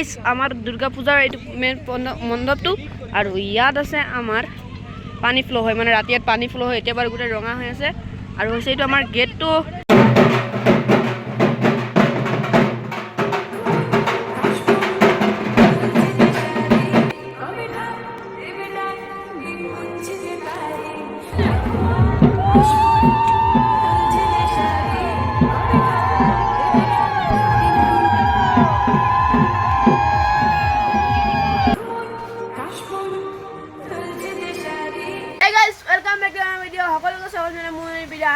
Guys আমাৰ দুৰ্গা পূজাৰ এইটো মেইন মণ্ডপটো আৰু ইয়াত আছে আমাৰ পানী ফ্ল' হয় মানে ৰাতি ইয়াত পানী ফ্ল' হয় এতিয়া বাৰু গোটেই ৰঙা হৈ আছে আৰু হৈছে এইটো আমাৰ গেটটো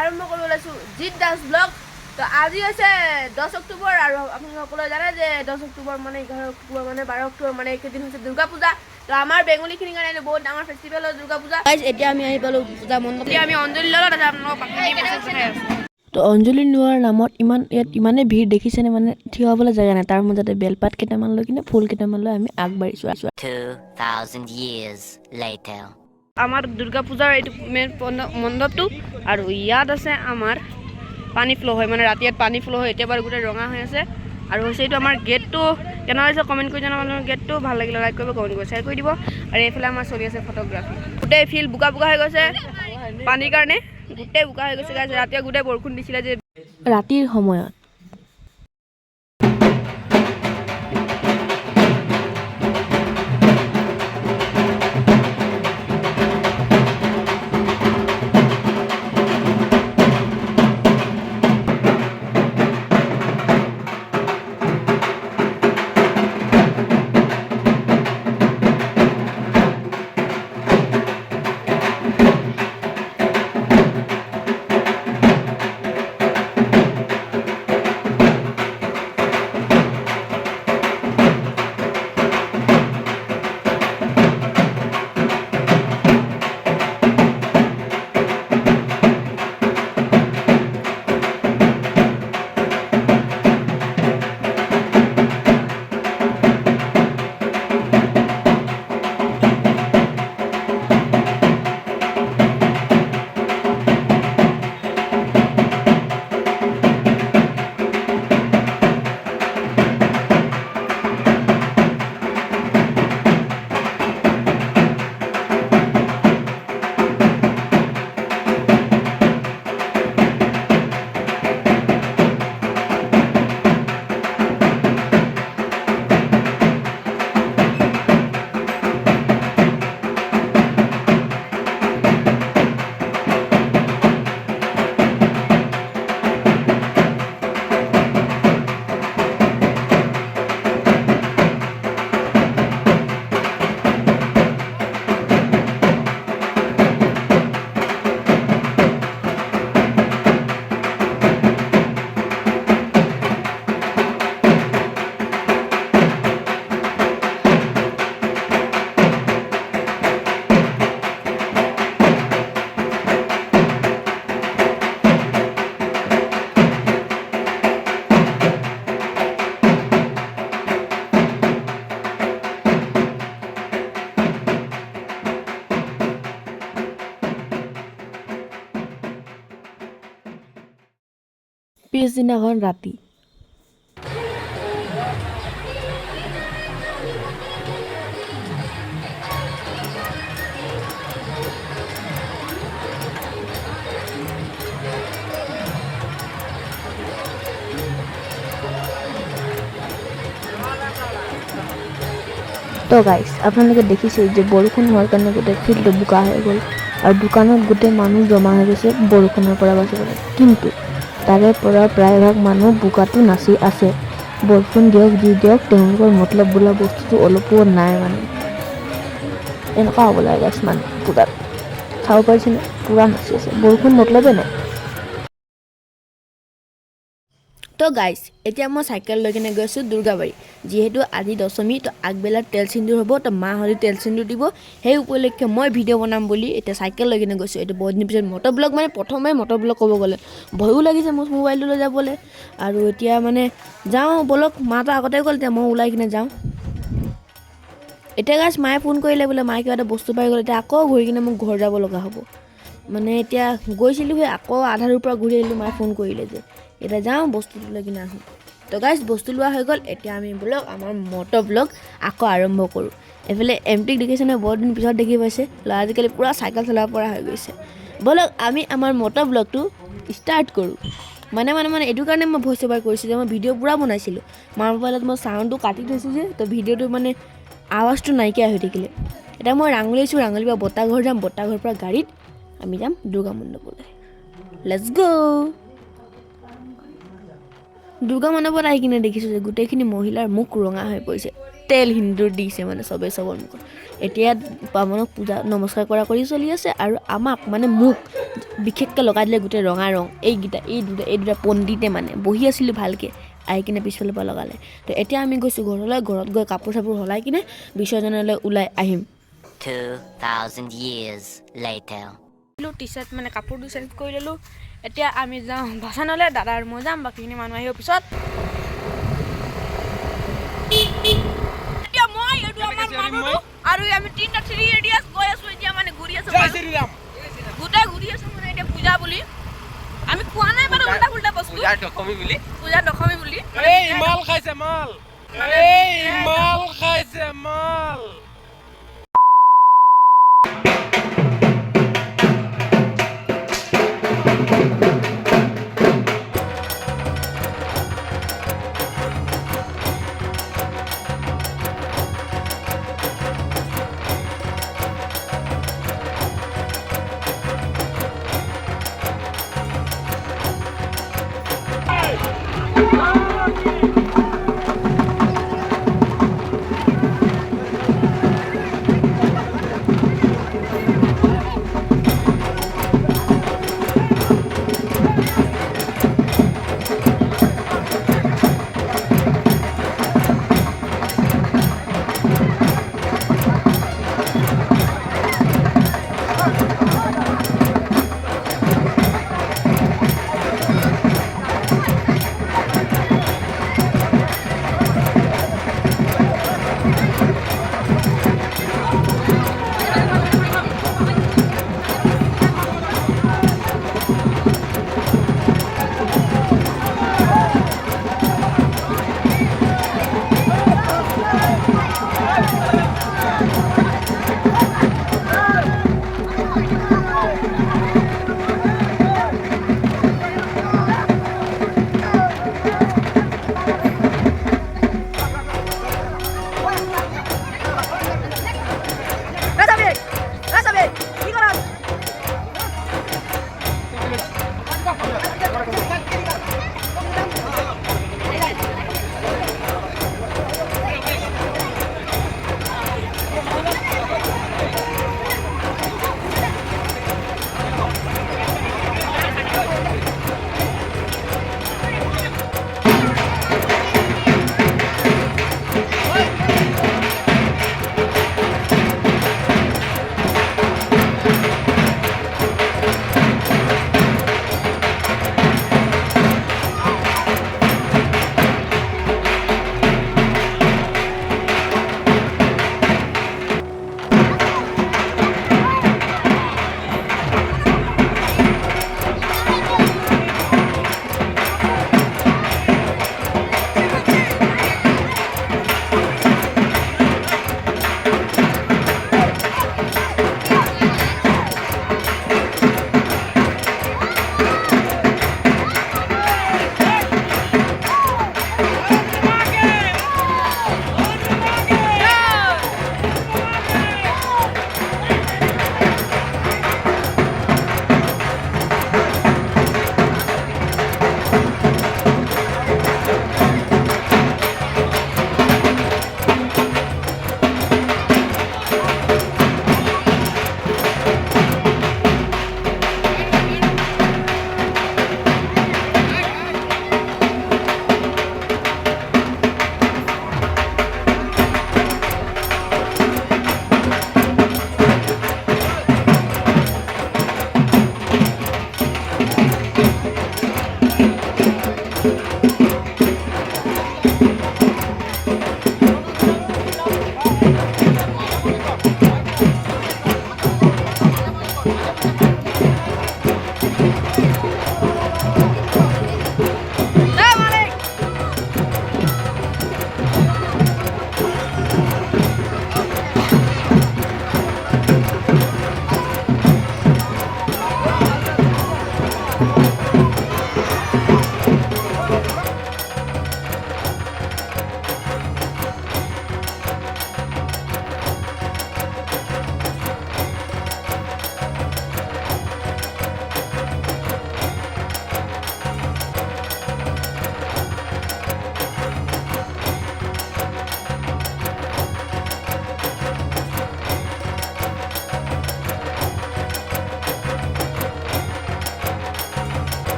আৰম্ভ কৰিব লৈছোঁ জিত দাস ব্লগ তো আজি আছে 10 অক্টোবৰ আৰু আপোনালোকে সকলোৱে জানে যে 10 অক্টোবৰ মানে 11 অক্টোবৰ মানে 12 অক্টোবৰ মানে এইকেইদিন হৈছে দুৰ্গা পূজা তো আমাৰ বেংগলীখিনিৰ কাৰণে বহুত ডাঙৰ ফেষ্টিভেল হয় দুৰ্গা পূজা এতিয়া আমি আহি পালোঁ পূজা মণ্ডপ এতিয়া আমি অঞ্জলি ল'লোঁ তাতে আপোনালোকক প্ৰাকৃতিক প্ৰচেছ দেখাই আছোঁ তো অঞ্জলি লোৱাৰ নামত ইয়াত ইমানেই ভিৰ দেখিছেনে মানে থিয় হ'বলৈ জেগা নাই তাৰ মাজতে বেলপাত কেইটামান লৈ কিনে ফুল কেইটামান লৈ আমি আগবাঢ়িছোঁ 2000 years later আমাৰ দুৰ্গা পূজাৰ এইটো মেইন মণ্ডপটো আৰু ইয়াত আছে আমাৰ পানী ফ্ল' হয় মানে ৰাতি ইয়াত পানী ফ্ল' হয় এতিয়া বাৰু গোটেই ৰঙা হৈ আছে আৰু হৈছে এইটো আমাৰ গেটটো কেনেকুৱা হৈছে কমেণ্ট কৰি জনাব গেটটো ভাল লাগিলে লাইক কৰিব কমেণ্ট কৰিব শ্বেয়াৰ কৰি দিব আৰু এইফালে আমাৰ চলি আছে ফটোগ্ৰাফী গোটেই ফিল্ড বোকা বোকা হৈ গৈছে পানীৰ কাৰণে গোটেই বোকা হৈ গৈছে ৰাতি গোটেই বৰষুণ দিছিলে যে ৰাতিৰ সময়ত পিছদিনাখন ৰাতি তো গাইজ আপোনালোকে দেখিছে যে বৰষুণ হোৱাৰ কাৰণে গোটেই ফিল্ডটো বোকা হৈ গ'ল আৰু দোকানত গোটেই মানুহ জমা হৈ গৈছে বৰষুণৰ পৰা বাচিবলৈ কিন্তু তাৰে পৰা প্ৰায়ভাগ মানুহ বোকাটো নাচি আছে বৰষুণ দিয়ক যি দিয়ক তেওঁলোকৰ মতলব বোলা বস্তুটো অলপো নাই মানে এনেকুৱা হ'ব লাগে গাইজ মানে পূজাত চাব পাৰিছেনে পূৰা নাচি আছে বৰষুণ মতলবে নাই তো গাইজ এতিয়া মই চাইকেল লৈ কিনে গৈছোঁ দুৰ্গাবাৰী যিহেতু আজি দশমী তো আগবেলা তেল সিন্দুৰ হ'ব তো মাহঁতে তেল সিন্দুৰ দিব সেই উপলক্ষে মই ভিডিঅ' বনাম বুলি এতিয়া চাইকেল লৈ কিনে গৈছোঁ এইটো বহুত দিন পিছত মটৰ ব্লগ মানে প্ৰথমে মটৰ ব্লগ ক'ব গ'লে ভয়ো লাগিছে মোৰ মোবাইলটো লৈ যাবলৈ আৰু এতিয়া মানে যাওঁ বলক মাহঁতৰ আগতে গ'ল এতিয়া মই ওলাই কিনে যাওঁ এতিয়া গাইজ মায়ে ফোন কৰিলে বোলে মায়ে কিবা এটা বস্তু পাই গ'ল এতিয়া আকৌ ঘূৰি কিনে মোক ঘৰ যাব লগা হ'ব মানে এতিয়া গৈছিলোঁ সেই আকৌ আধাৰৰ পৰা ঘূৰি আহিলোঁ মায়ে ফোন কৰিলে যে এতিয়া যাওঁ বস্তুটো লৈ কিনে আহোঁ তো গাইজ বস্তু লোৱা হৈ গ'ল এতিয়া আমি ব্লগ আমাৰ মটৰ ব্লগ আকৌ আৰম্ভ কৰোঁ এইফালে এমটিক দেখিছেনে বহুত দিন পিছত দেখি পাইছে ল'ৰা আজিকালি পূৰা চাইকেল চলাব পৰা হৈ গৈছে ব'লক আমি আমাৰ মটৰ ব্লগটো ষ্টাৰ্ট কৰোঁ মানে এইটো কাৰণে মই ভইচ অভাৰ কৰিছিলোঁ মই ভিডিঅ' পূৰা বনাইছিলোঁ মাৰ মোবাইলত মই চাউণ্ডটো কাটি থৈছোঁ যে তো ভিডিঅ'টো মানে আৱাজটো নাইকিয়া হৈ থাকিলে এতিয়া মই ৰাঙলী আছোঁ ৰাঙলীৰ পৰা বতাঘৰ যাম বতাঘৰৰ পৰা গাড়ীত আমি যাম দুৰ্গা মণ্ডপলৈ লেটছ গ' দুৰ্গা মণ্ডপত আহি কিনে দেখিছোঁ যে গোটেইখিনি মহিলাৰ মুখ ৰঙা হৈ পৰিছে তেল সিন্দুৰ দিছে মানে চবেই চবৰ মুখত এতিয়া বামুণক পূজা নমস্কাৰ কৰি চলি আছে আৰু আমাক মানে মোক বিশেষকৈ লগাই দিলে গোটেই ৰঙা ৰং এই দুটা পণ্ডিতে মানে বহি আছিলোঁ ভালকৈ আহি কিনে পিছফালৰ পৰা লগালে তো এতিয়া আমি গৈছোঁ ঘৰলৈ ঘৰত গৈ কাপোৰ চাপোৰ সলাই কিনে বিসৰ্জনলৈ ওলাই আহিম 2,000 years later. টি চাৰ্ট মানে কাপোৰটো চেঞ্জ কৰি ল'লোঁ এতিয়া আমি যাওঁ ভাসানলৈ দাদা আৰু মই যাম বাকীখিনি মানুহ আহিব পিছত এতিয়া মই এইটো আমাৰ মানুহটো আৰু আমি তিনিটা থ্ৰী এডিয়াছ গৈ আছোঁ এতিয়া মানে ঘূৰি আছোঁ গোটেই ঘূৰি আছোঁ মানে এতিয়া পূজা বুলি আমি খোৱা নাই বাৰু উল্টা বস্তু পূজা দশমী বুলি এই মাল খাইছে মাল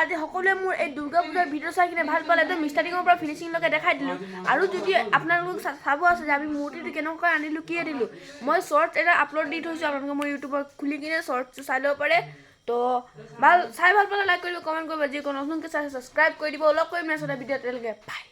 আজি সকলোৱে মোৰ এই দুৰ্গা পূজাৰ ভিডিঅ' চাই কিনে ভাল পালে একদম ষ্টাৰ্টিঙৰ পৰা ফিনিচিংলৈকে দেখাই দিলোঁ আৰু যদি আপোনালোকক চাব আছে যে আমি মূৰ্তিটো কেনেকৈ আনিলোঁ কি আনিলোঁ মই শ্বৰ্টছ এটা আপলোড দি থৈছোঁ আপোনালোকে মোৰ ইউটিউবত খুলি কিনে শ্বৰ্টছটো চাই ল'ব পাৰে তো ভাল পালে লাইক কৰিব কমেণ্ট কৰিব যি কোনো নতুনকৈ চাই ছাবস্ক্ৰাইব কৰি দিব অলপ কৰিম নাই ভিডিঅ' এতিয়ালৈকে বাই